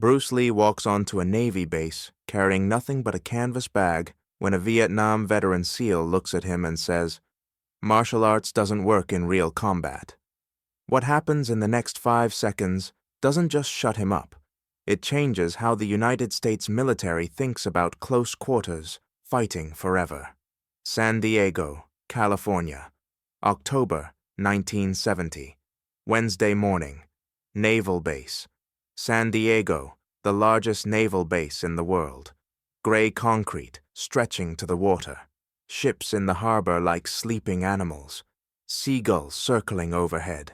Bruce Lee walks onto a Navy base carrying nothing but a canvas bag when a Vietnam veteran SEAL looks at him and says, "Martial arts doesn't work in real combat." What happens in the next 5 seconds doesn't just shut him up. It changes how the United States military thinks about close quarters, fighting forever. San Diego, California, October 1970. Wednesday morning. Naval base. San Diego, the largest naval base in the world. Gray concrete stretching to the water. Ships in the harbor like sleeping animals. Seagulls circling overhead.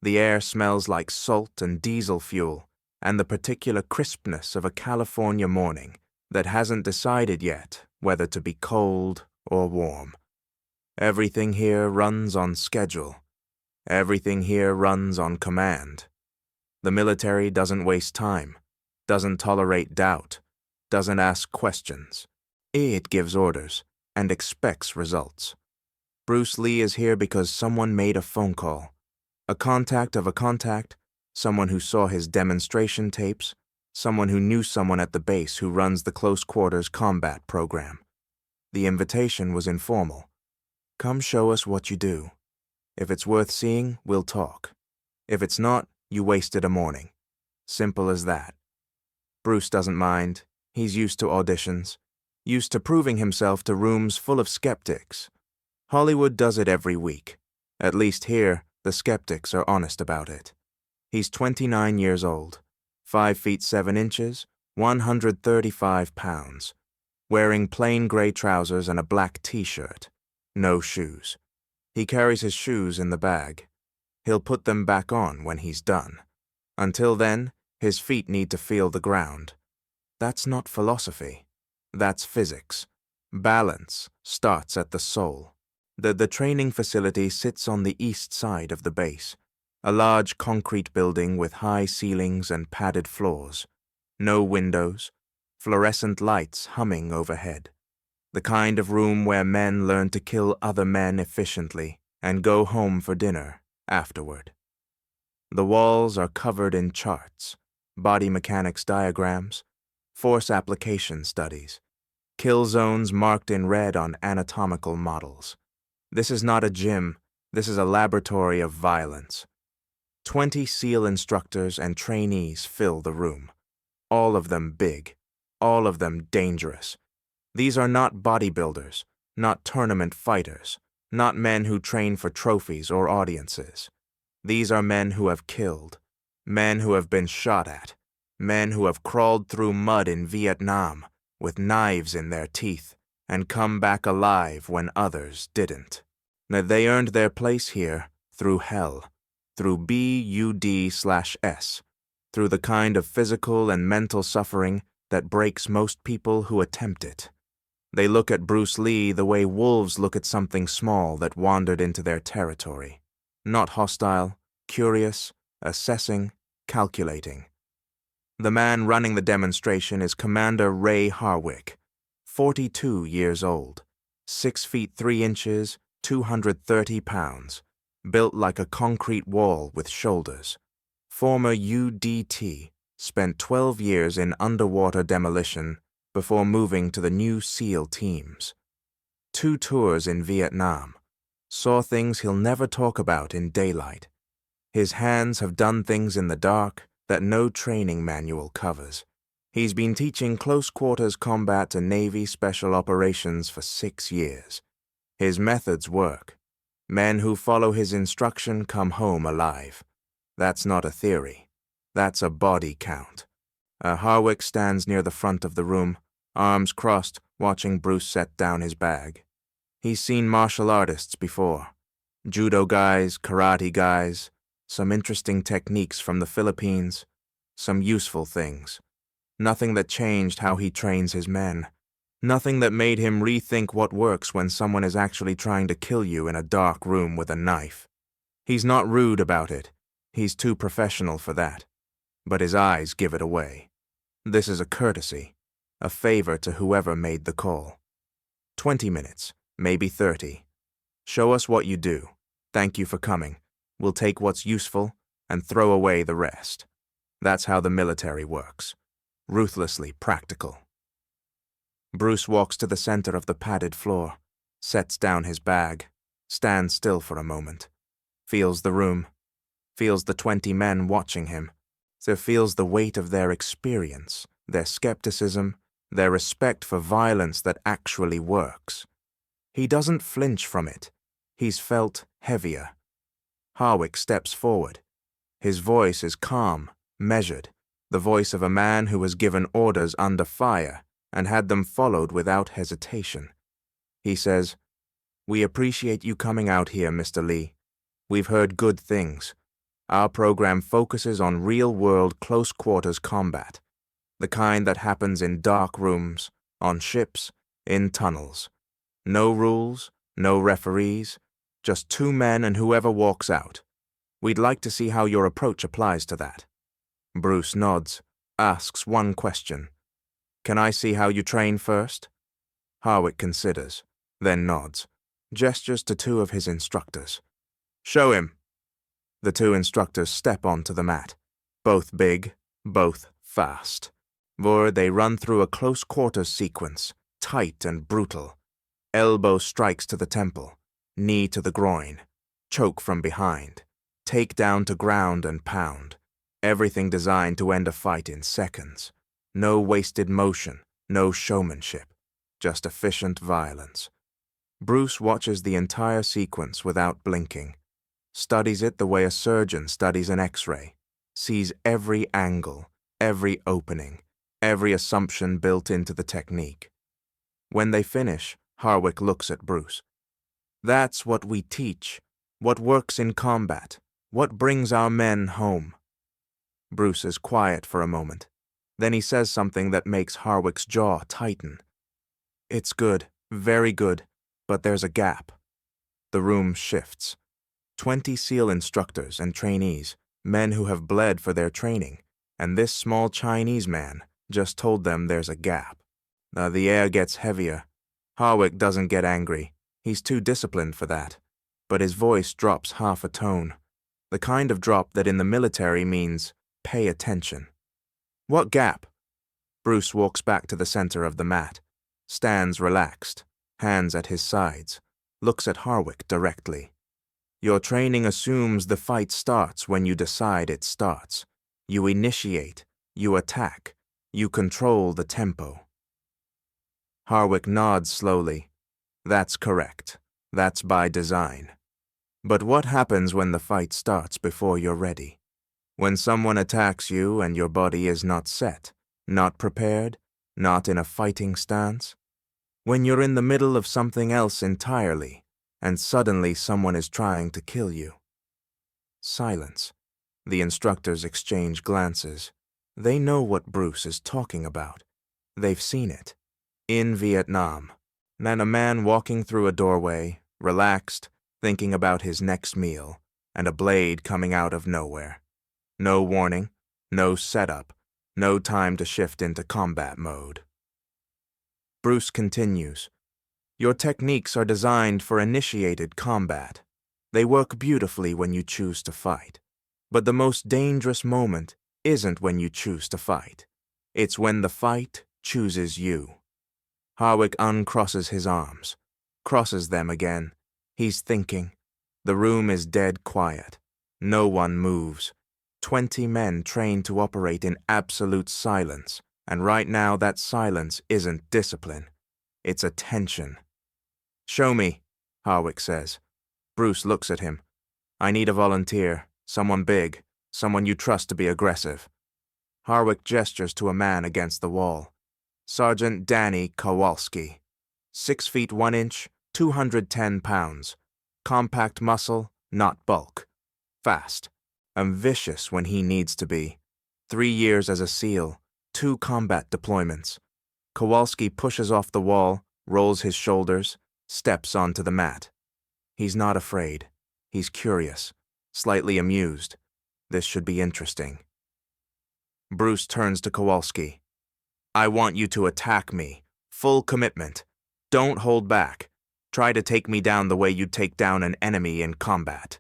The air smells like salt and diesel fuel, and the particular crispness of a California morning that hasn't decided yet whether to be cold or warm. Everything here runs on schedule. Everything here runs on command. The military doesn't waste time, doesn't tolerate doubt, doesn't ask questions. It gives orders and expects results. Bruce Lee is here because someone made a phone call. A contact of a contact, someone who saw his demonstration tapes, someone who knew someone at the base who runs the close quarters combat program. The invitation was informal. Come show us what you do. If it's worth seeing, we'll talk. If it's not, you wasted a morning. Simple as that. Bruce doesn't mind. He's used to auditions, used to proving himself to rooms full of skeptics. Hollywood does it every week. At least here, the skeptics are honest about it. He's 29 years old, 5 feet 7 inches, 135 pounds, wearing plain gray trousers and a black t-shirt, no shoes. He carries his shoes in the bag. He'll put them back on when he's done. Until then, his feet need to feel the ground. That's not philosophy. That's physics. Balance starts at the sole. The training facility sits on the east side of the base, a large concrete building with high ceilings and padded floors. No windows, fluorescent lights humming overhead. The kind of room where men learn to kill other men efficiently and go home for dinner afterward. The walls are covered in charts, body mechanics diagrams, force application studies, kill zones marked in red on anatomical models. This is not a gym, this is a laboratory of violence. 20 SEAL instructors and trainees fill the room. All of them big, all of them dangerous. These are not bodybuilders, not tournament fighters, not men who train for trophies or audiences. These are men who have killed, men who have been shot at, men who have crawled through mud in Vietnam with knives in their teeth and come back alive when others didn't. They earned their place here through hell, through BUD/S, through the kind of physical and mental suffering that breaks most people who attempt it. They look at Bruce Lee the way wolves look at something small that wandered into their territory. Not hostile, curious, assessing, calculating. The man running the demonstration is Commander Ray Harwick, 42 years old, 6 feet 3 inches, 230 pounds, built like a concrete wall with shoulders. Former UDT, spent 12 years in underwater demolition before moving to the new SEAL teams. 2 tours in Vietnam. Saw things he'll never talk about in daylight. His hands have done things in the dark that no training manual covers. He's been teaching close quarters combat to Navy Special Operations for 6 years. His methods work. Men who follow his instruction come home alive. That's not a theory. That's a body count. Harwick stands near the front of the room, arms crossed, watching Bruce set down his bag. He's seen martial artists before. Judo guys, karate guys, some interesting techniques from the Philippines, some useful things. Nothing that changed how he trains his men. Nothing that made him rethink what works when someone is actually trying to kill you in a dark room with a knife. He's not rude about it. He's too professional for that. But his eyes give it away. This is a courtesy, a favor to whoever made the call. 20 minutes, maybe 30. Show us what you do. Thank you for coming. We'll take what's useful and throw away the rest. That's how the military works. ruthlessly practical. Bruce walks to the center of the padded floor, sets down his bag, stands still for a moment, feels the room, feels the 20 men watching him, so feels the weight of their experience, their skepticism, their respect for violence that actually works. He doesn't flinch from it. He's felt heavier. Harwick steps forward. His voice is calm, measured, the voice of a man who has given orders under fire and had them followed without hesitation. He says, "We appreciate you coming out here, Mr. Lee. We've heard good things. Our program focuses on real-world close-quarters combat, the kind that happens in dark rooms, on ships, in tunnels. No rules, no referees, just 2 men and whoever walks out. We'd like to see how your approach applies to that." Bruce nods, asks one question. "Can I see how you train first?" Harwick considers, then nods, gestures to 2 of his instructors. "Show him." The 2 instructors step onto the mat, both big, both fast. They run through a close-quarters sequence, tight and brutal. Elbow strikes to the temple, knee to the groin, choke from behind, take down to ground and pound. Everything designed to end a fight in seconds. No wasted motion, no showmanship, just efficient violence. Bruce watches the entire sequence without blinking, studies it the way a surgeon studies an X-ray, sees every angle, every opening, every assumption built into the technique. When they finish, Harwick looks at Bruce. "That's what we teach, what works in combat, what brings our men home." Bruce is quiet for a moment. Then he says something that makes Harwick's jaw tighten. "It's good, very good, but there's a gap." The room shifts. 20 SEAL instructors and trainees, men who have bled for their training, and this small Chinese man just told them there's a gap. The air gets heavier. Harwick doesn't get angry. He's too disciplined for that. But his voice drops half a tone. The kind of drop that in the military means, pay attention. "What gap?" Bruce walks back to the center of the mat, stands relaxed, hands at his sides, looks at Harwick directly. "Your training assumes the fight starts when you decide it starts. You initiate, you attack, you control the tempo." Harwick nods slowly. "That's correct. That's by design. But what happens when the fight starts before you're ready? When someone attacks you and your body is not set, not prepared, not in a fighting stance? When you're in the middle of something else entirely, and suddenly someone is trying to kill you?" Silence. The instructors exchange glances. They know what Bruce is talking about. They've seen it. In Vietnam. Then a man walking through a doorway, relaxed, thinking about his next meal, and a blade coming out of nowhere. No warning, no setup, no time to shift into combat mode. Bruce continues, "Your techniques are designed for initiated combat. They work beautifully when you choose to fight. But the most dangerous moment isn't when you choose to fight. It's when the fight chooses you." Harwick uncrosses his arms, crosses them again. He's thinking. The room is dead quiet. No one moves. 20 men trained to operate in absolute silence, and right now that silence isn't discipline. It's attention. "Show me," Harwick says. Bruce looks at him. "I need a volunteer, someone big, someone you trust to be aggressive." Harwick gestures to a man against the wall. Sergeant Danny Kowalski. 6 feet 1 inch, 210 pounds. Compact muscle, not bulk. Fast. And vicious when he needs to be. 3 years as a SEAL, 2 combat deployments. Kowalski pushes off the wall, rolls his shoulders, steps onto the mat. He's not afraid. He's curious, slightly amused. This should be interesting. Bruce turns to Kowalski. "I want you to attack me. Full commitment. Don't hold back. Try to take me down the way you'd take down an enemy in combat."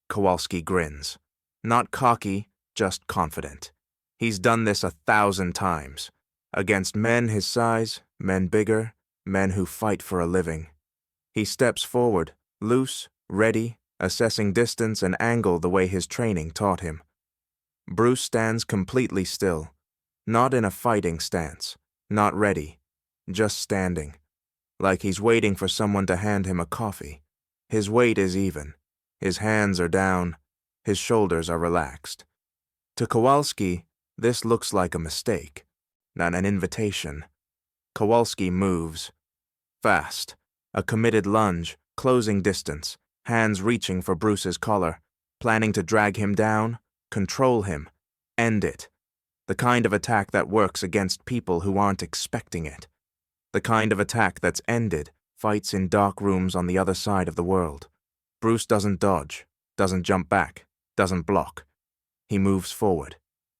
Kowalski grins. Not cocky, just confident. He's done this 1,000 times. Against men his size, men bigger, men who fight for a living. He steps forward, loose, ready, assessing distance and angle the way his training taught him. Bruce stands completely still, not in a fighting stance, not ready, just standing, like he's waiting for someone to hand him a coffee. His weight is even, his hands are down, his shoulders are relaxed. To Kowalski, this looks like a mistake, not an invitation. Kowalski moves. Fast. A committed lunge, closing distance, hands reaching for Bruce's collar, planning to drag him down, control him, end it. The kind of attack that works against people who aren't expecting it. The kind of attack that's ended fights in dark rooms on the other side of the world. Bruce doesn't dodge, doesn't jump back, doesn't block. He moves forward,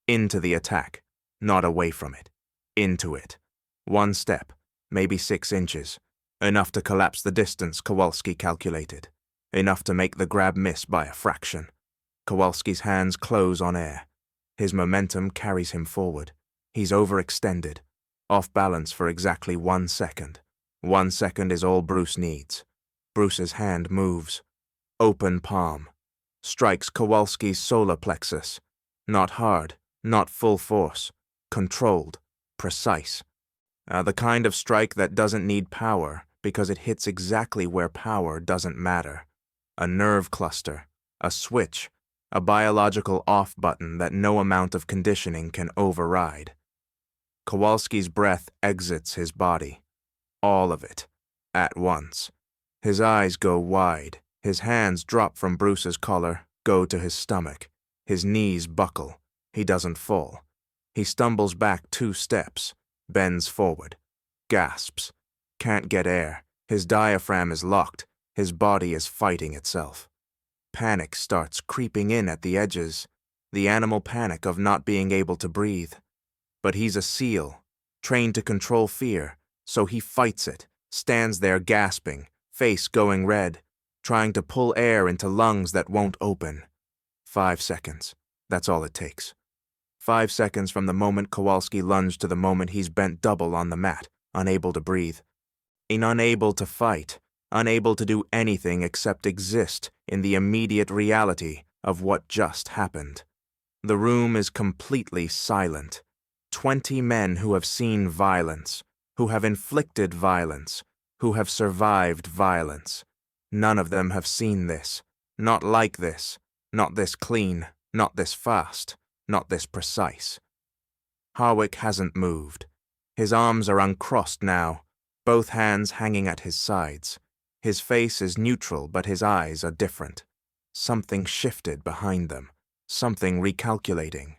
into the attack, not away from it, into it. One step, maybe 6 inches, enough to collapse the distance Kowalski calculated, enough to make the grab miss by a fraction. Kowalski's hands close on air. His momentum carries him forward. He's overextended, off balance for exactly 1 second. 1 second is all Bruce needs. Bruce's hand moves. Open palm. Strikes Kowalski's solar plexus. Not hard, not full force. Controlled. Precise. The kind of strike that doesn't need power because it hits exactly where power doesn't matter. A nerve cluster. A switch. A biological off button that no amount of conditioning can override. Kowalski's breath exits his body. All of it. At once. His eyes go wide. His hands drop from Bruce's collar, go to his stomach. His knees buckle. He doesn't fall. He stumbles back 2 steps, bends forward, gasps. Can't get air. His diaphragm is locked. His body is fighting itself. Panic starts creeping in at the edges, the animal panic of not being able to breathe. But he's a SEAL, trained to control fear, so he fights it, stands there gasping, face going red, trying to pull air into lungs that won't open. 5 seconds. That's all it takes. 5 seconds from the moment Kowalski lunged to the moment he's bent double on the mat, unable to breathe. Unable to fight, unable to do anything except exist in the immediate reality of what just happened. The room is completely silent. 20 men who have seen violence, who have inflicted violence, who have survived violence. None of them have seen this. Not like this. Not this clean. Not this fast. Not this precise. Harwick hasn't moved. His arms are uncrossed now, both hands hanging at his sides. His face is neutral, but his eyes are different. Something shifted behind them. Something recalculating.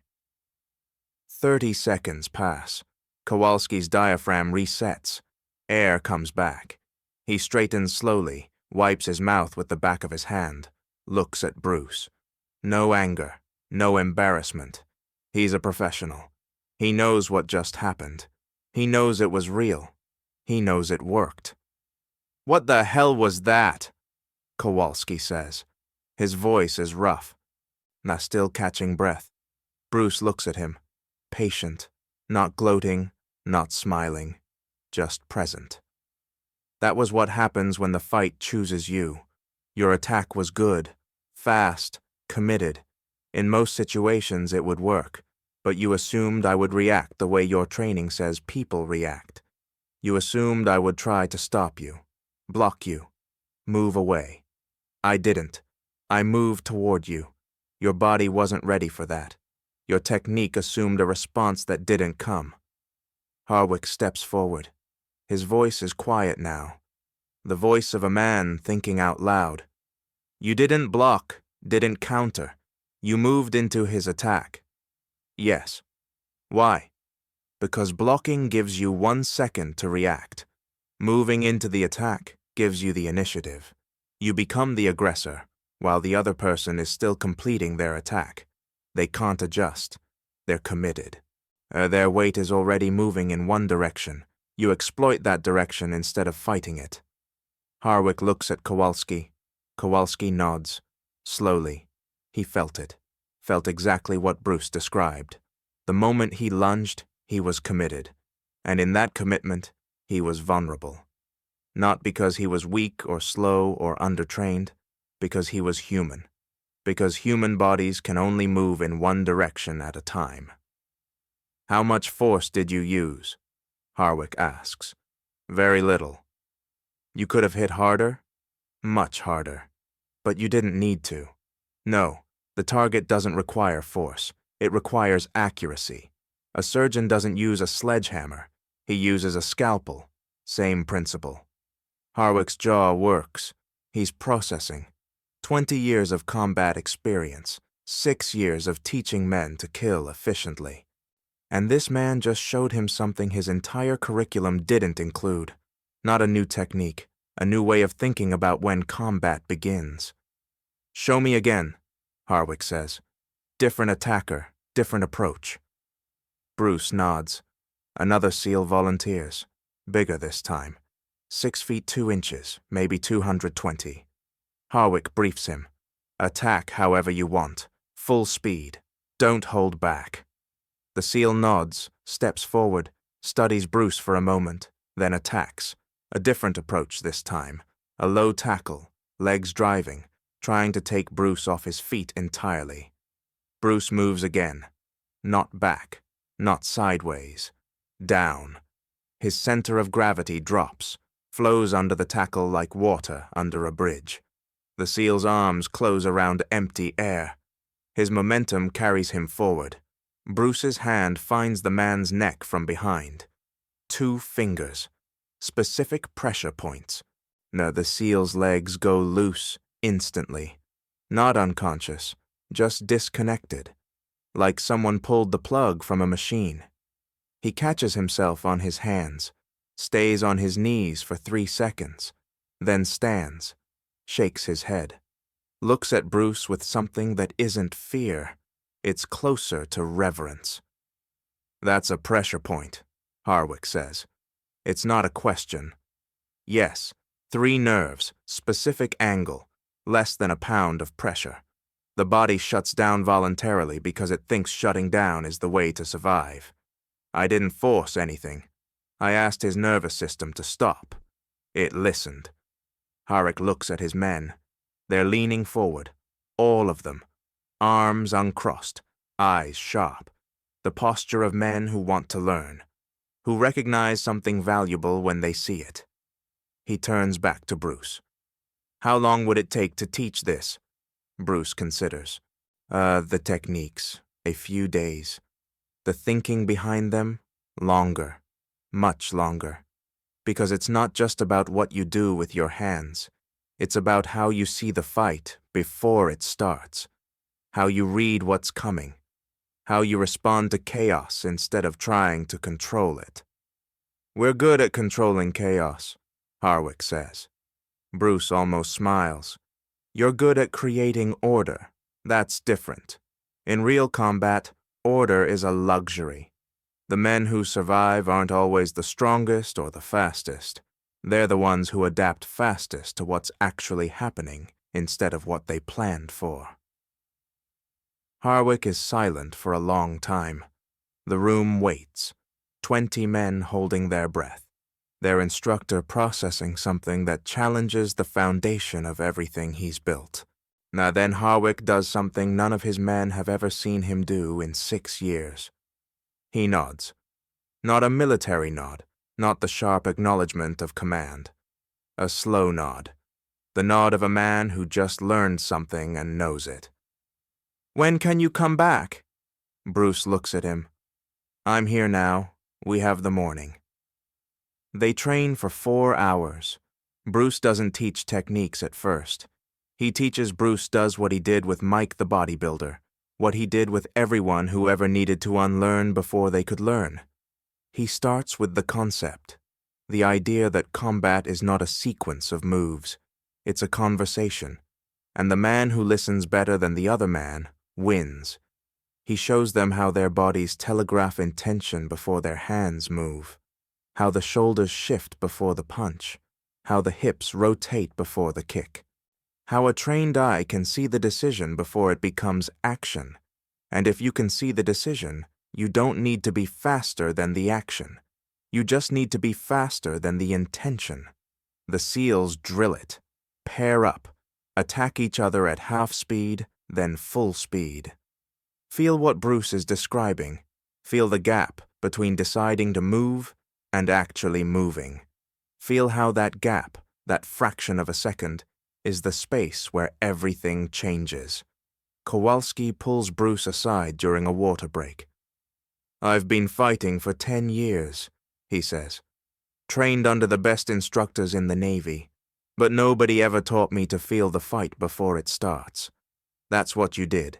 30 seconds pass. Kowalski's diaphragm resets. Air comes back. He straightens slowly, wipes his mouth with the back of his hand, looks at Bruce. No anger, no embarrassment. He's a professional. He knows what just happened. He knows it was real. He knows it worked. "What the hell was that?" Kowalski says. His voice is rough. Not still catching breath. Bruce looks at him, patient, not gloating, not smiling, just present. That was what happens when the fight chooses you. Your attack was good, fast, committed. In most situations it would work, but you assumed I would react the way your training says people react. You assumed I would try to stop you, block you, move away. I didn't. I moved toward you. Your body wasn't ready for that. Your technique assumed a response that didn't come. Harwick steps forward. His voice is quiet now. The voice of a man thinking out loud. You didn't block, didn't counter. You moved into his attack. Yes. Why? Because blocking gives you 1 second to react. Moving into the attack gives you the initiative. You become the aggressor, while the other person is still completing their attack. They can't adjust. They're committed. Their weight is already moving in one direction. You exploit that direction instead of fighting it. Harwick looks at Kowalski. Kowalski nods. Slowly. He felt it. Felt exactly what Bruce described. The moment he lunged, he was committed, and in that commitment, he was vulnerable. Not because he was weak or slow or undertrained, because he was human. Because human bodies can only move in one direction at a time. "How much force did you use?" Harwick asks. "Very little." "You could have hit harder?" "Much harder. But you didn't need to." "No, the target doesn't require force. It requires accuracy. A surgeon doesn't use a sledgehammer. He uses a scalpel. Same principle." Harwick's jaw works. He's processing. 20 years of combat experience, 6 years of teaching men to kill efficiently. And this man just showed him something his entire curriculum didn't include. Not a new technique, a new way of thinking about when combat begins. "Show me again," Harwick says. "Different attacker, different approach." Bruce nods. Another SEAL volunteers. Bigger this time. 6 feet 2 inches, maybe 220. Harwick briefs him. "Attack however you want. Full speed. Don't hold back." The SEAL nods, steps forward, studies Bruce for a moment, then attacks. A different approach this time. A low tackle, legs driving, trying to take Bruce off his feet entirely. Bruce moves again. Not back, not sideways. Down. His center of gravity drops, flows under the tackle like water under a bridge. The SEAL's arms close around empty air. His momentum carries him forward. Bruce's hand finds the man's neck from behind. 2 fingers. Specific pressure points. Now the SEAL's legs go loose instantly. Not unconscious, just disconnected. Like someone pulled the plug from a machine. He catches himself on his hands, stays on his knees for 3 seconds, then stands, shakes his head, looks at Bruce with something that isn't fear. It's closer to reverence. "That's a pressure point," Harwick says. "It's not a question. Yes, 3 nerves, specific angle, less than a pound of pressure. The body shuts down voluntarily because it thinks shutting down is the way to survive. I didn't force anything. I asked his nervous system to stop. It listened." Harwick looks at his men. They're leaning forward, all of them, arms uncrossed, eyes sharp, the posture of men who want to learn, who recognize something valuable when they see it. He turns back to Bruce. "How long would it take to teach this?" Bruce considers. The techniques, a few days. The thinking behind them, longer, much longer. Because it's not just about what you do with your hands. It's about how you see the fight before it starts. How you read what's coming. How you respond to chaos instead of trying to control it. "We're good at controlling chaos," Harwick says. Bruce almost smiles. "You're good at creating order. That's different. In real combat, order is a luxury. The men who survive aren't always the strongest or the fastest. They're the ones who adapt fastest to what's actually happening instead of what they planned for." Harwick is silent for a long time. The room waits. 20 men holding their breath. Their instructor processing something that challenges the foundation of everything he's built. Now then Harwick does something none of his men have ever seen him do in 6 years. He nods. Not a military nod, not the sharp acknowledgement of command. A slow nod. The nod of a man who just learned something and knows it. "When can you come back?" Bruce looks at him. "I'm here now. We have the morning." They train for 4 hours. Bruce doesn't teach techniques at first. He teaches Bruce does what he did with Mike the bodybuilder, what he did with everyone who ever needed to unlearn before they could learn. He starts with the concept, the idea that combat is not a sequence of moves. It's a conversation, and the man who listens better than the other man wins. He shows them how their bodies telegraph intention before their hands move, how the shoulders shift before the punch, how the hips rotate before the kick, how a trained eye can see the decision before it becomes action, and if you can see the decision, You don't need to be faster than the action. You just need to be faster than the intention. The SEALs drill it, pair up, attack each other at half speed, then full speed. Feel what Bruce is describing. Feel the gap between deciding to move and actually moving. Feel how that gap, that fraction of a second, is the space where everything changes. Kowalski pulls Bruce aside during a water break. "I've been fighting for 10 years, he says. Trained under the best instructors in the Navy, but nobody ever taught me to feel the fight before it starts. That's what you did.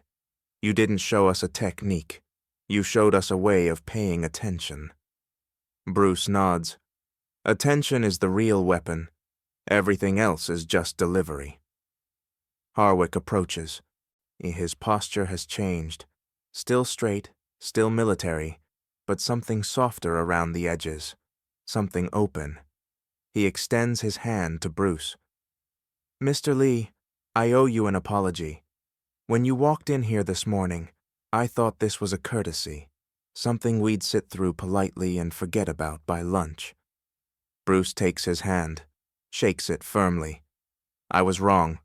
You didn't show us a technique. You showed us a way of paying attention." Bruce nods. Attention is the real weapon. Everything else is just delivery. Harwick approaches. His posture has changed. Still straight, still military, but something softer around the edges. Something open. He extends his hand to Bruce. "Mr. Lee, I owe you an apology. When you walked in here this morning, I thought this was a courtesy, something we'd sit through politely and forget about by lunch." Bruce takes his hand, shakes it firmly. "I was wrong.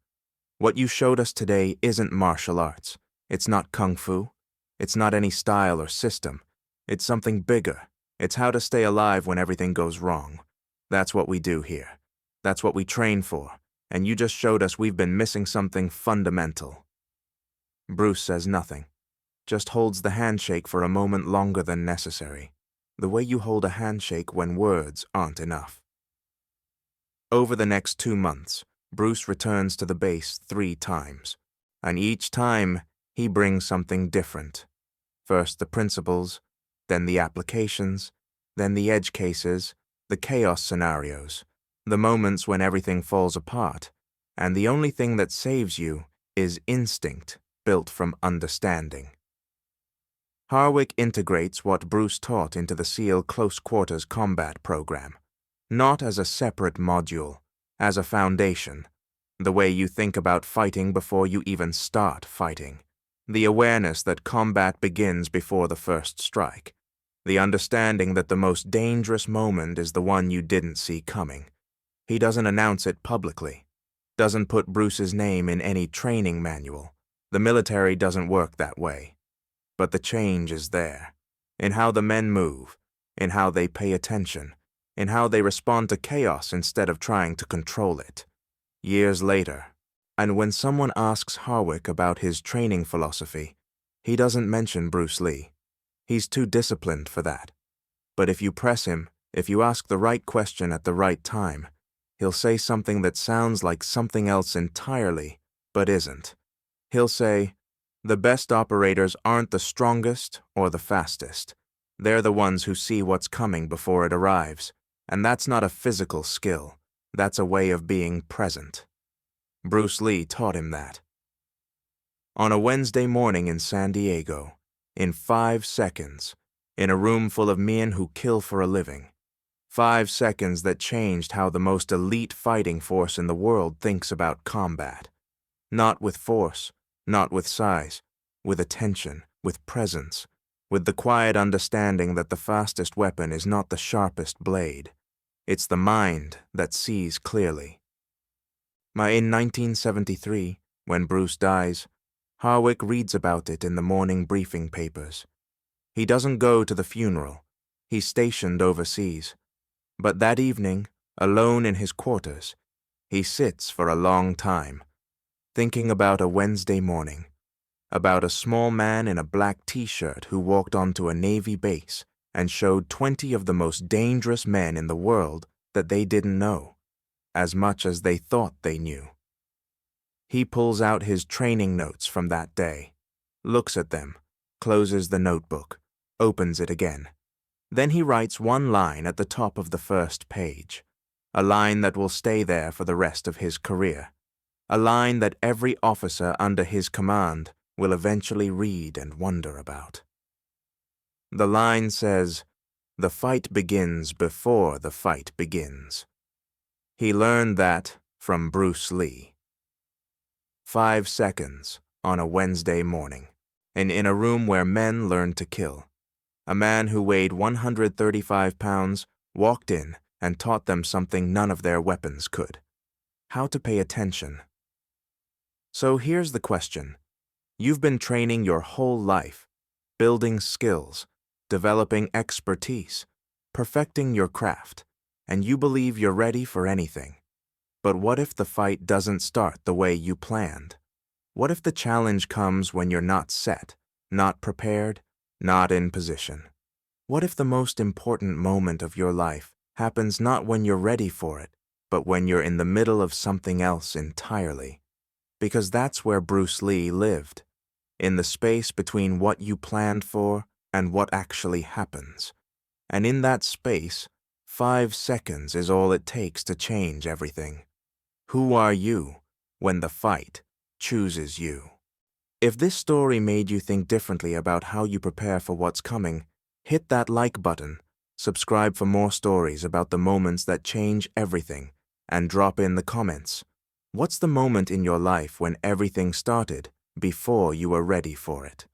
What you showed us today isn't martial arts. It's not kung fu. It's not any style or system. It's something bigger. It's how to stay alive when everything goes wrong. That's what we do here. That's what we train for, and you just showed us we've been missing something fundamental." Bruce says nothing, just holds the handshake for a moment longer than necessary, the way you hold a handshake when words aren't enough. Over the next 2 months, Bruce returns to the base 3 times, and each time he brings something different. First the principles, then the applications, then the edge cases, the chaos scenarios, the moments when everything falls apart, and the only thing that saves you is instinct built from understanding. Harwick integrates what Bruce taught into the SEAL Close Quarters Combat program, not as a separate module, as a foundation, the way you think about fighting before you even start fighting, the awareness that combat begins before the first strike, the understanding that the most dangerous moment is the one you didn't see coming. He doesn't announce it publicly, doesn't put Bruce's name in any training manual. The military doesn't work that way. But the change is there, in how the men move, in how they pay attention, in how they respond to chaos instead of trying to control it. Years later, and when someone asks Harwick about his training philosophy, he doesn't mention Bruce Lee. He's too disciplined for that. But if you press him, if you ask the right question at the right time, he'll say something that sounds like something else entirely, but isn't. He'll say, "The best operators aren't the strongest or the fastest. They're the ones who see what's coming before it arrives, and that's not a physical skill. That's a way of being present." Bruce Lee taught him that. On a Wednesday morning in San Diego, in 5 seconds, in a room full of men who kill for a living, 5 seconds that changed how the most elite fighting force in the world thinks about combat. Not with force, not with size, with attention, with presence, with the quiet understanding that the fastest weapon is not the sharpest blade. It's the mind that sees clearly. In 1973, when Bruce dies, Harwick reads about it in the morning briefing papers. He doesn't go to the funeral. He's stationed overseas. But that evening, alone in his quarters, he sits for a long time, thinking about a Wednesday morning, about a small man in a black t-shirt who walked onto a Navy base and showed 20 of the most dangerous men in the world that they didn't know, as much as they thought they knew. He pulls out his training notes from that day, looks at them, closes the notebook, opens it again. Then he writes one line at the top of the first page, a line that will stay there for the rest of his career, a line that every officer under his command will eventually read and wonder about. The line says, "The fight begins before the fight begins." He learned that from Bruce Lee. 5 seconds on a Wednesday morning, and in a room where men learn to kill. A man who weighed 135 pounds walked in and taught them something none of their weapons could: how to pay attention. So here's the question. You've been training your whole life, building skills, developing expertise, perfecting your craft, and you believe you're ready for anything. But what if the fight doesn't start the way you planned? What if the challenge comes when you're not set, not prepared, not in position? What if the most important moment of your life happens not when you're ready for it, but when you're in the middle of something else entirely? Because that's where Bruce Lee lived, in the space between what you planned for and what actually happens. And in that space, 5 seconds is all it takes to change everything. Who are you when the fight chooses you? If this story made you think differently about how you prepare for what's coming, hit that like button, subscribe for more stories about the moments that change everything, and drop in the comments. What's the moment in your life when everything started before you were ready for it?